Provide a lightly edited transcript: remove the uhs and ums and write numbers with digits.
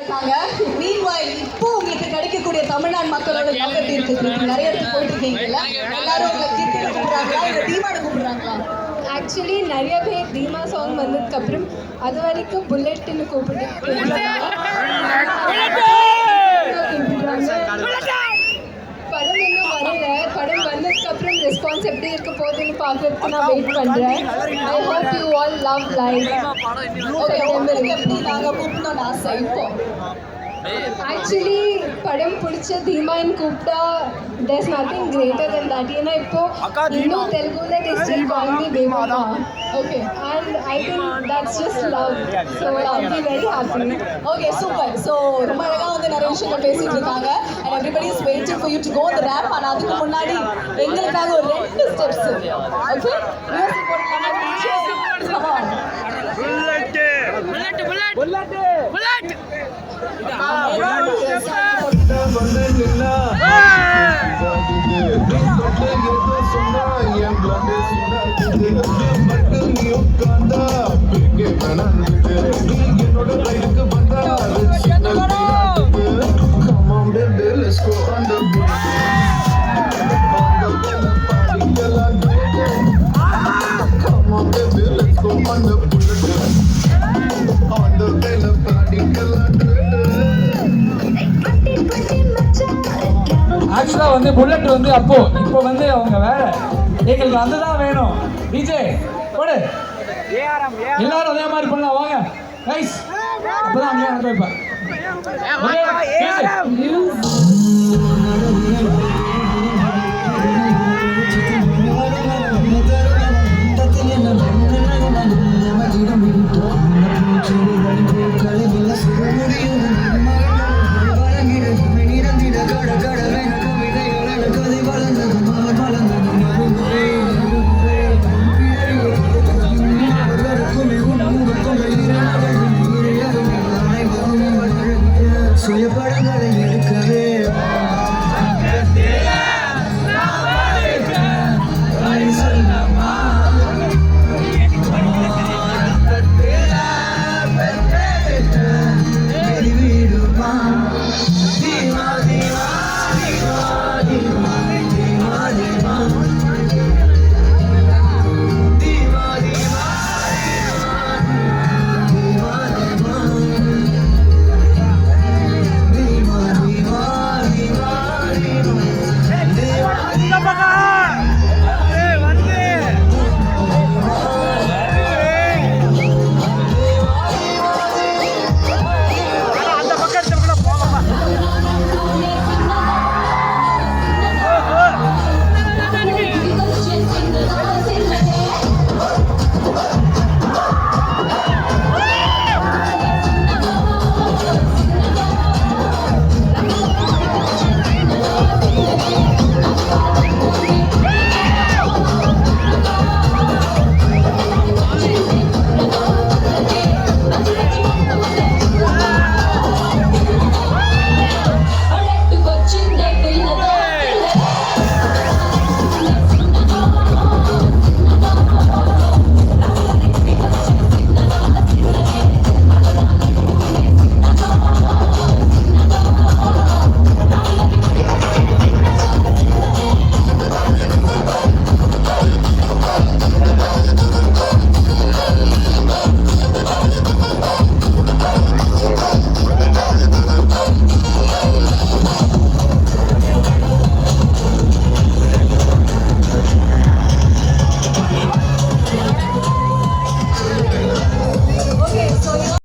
Meanwhile, இப்போ உங்களுக்கு கிடைக்கக்கூடிய தமிழ்நாடு மக்களோட லவ் எப்படி இருக்கு? நிறைய இடத்துக்கு போயிட்டு இருக்கீங்கல்ல, எல்லாரும் உங்களை கிட்ட கூப்பிடுறாங்களா இல்லை தீமாட கூப்பிடுறாங்களா? ஆக்சுவலி நிறைய பேர் தீமா சாங் வந்ததுக்கு அப்புறம் அது வரைக்கும் புல்லட்னு கூப்பிட்டு படம் இன்னும் வரல. படம் வந்ததுக்கு அப்புறம் ரெஸ்பான்ஸ் எப்படி இருக்க போகுதுன்னு பார்க்கறதுக்கு நான் வெயிட் பண்றேன். I hope you all love life. Okay, உங்களுக்கு எப்படி நாங்கள் கூப்பிடணும்னு ஆசை இப்போ? ஆக்சுவலி படம் பிடிச்ச தீமான்னு கூப்பிட்டா there's nothing greater than that. ஏன்னா இப்போ இன்னும் தெலுங்குல they still call me Devata. Okay. And I think that's just love. So I'll be very happy. Okay, super. So ரொம்ப அழகா வந்து நிறைய விஷயங்கள் பேசிட்டு இருக்காங்க and everybody is waiting for you to go the rap. ஆனா அதுக்கு முன்னாடி எங்களுக்காக ஒரு 2 ஸ்டெப்ஸ். Okay? மியூசிக் போடுங்க. Come on. புல்லட் ஆக்சுவலா வந்து புல்லட் வந்து அப்போ இப்போ வந்து அவங்க வேற எங்களுக்கு அதுதான் வேணும். டிஜே போடு, எல்லாரும் அதே மாதிரி பண்ணலாம். வாங்க கைஸ், அப்பதான் அங்கே வைப்பேன். Soy para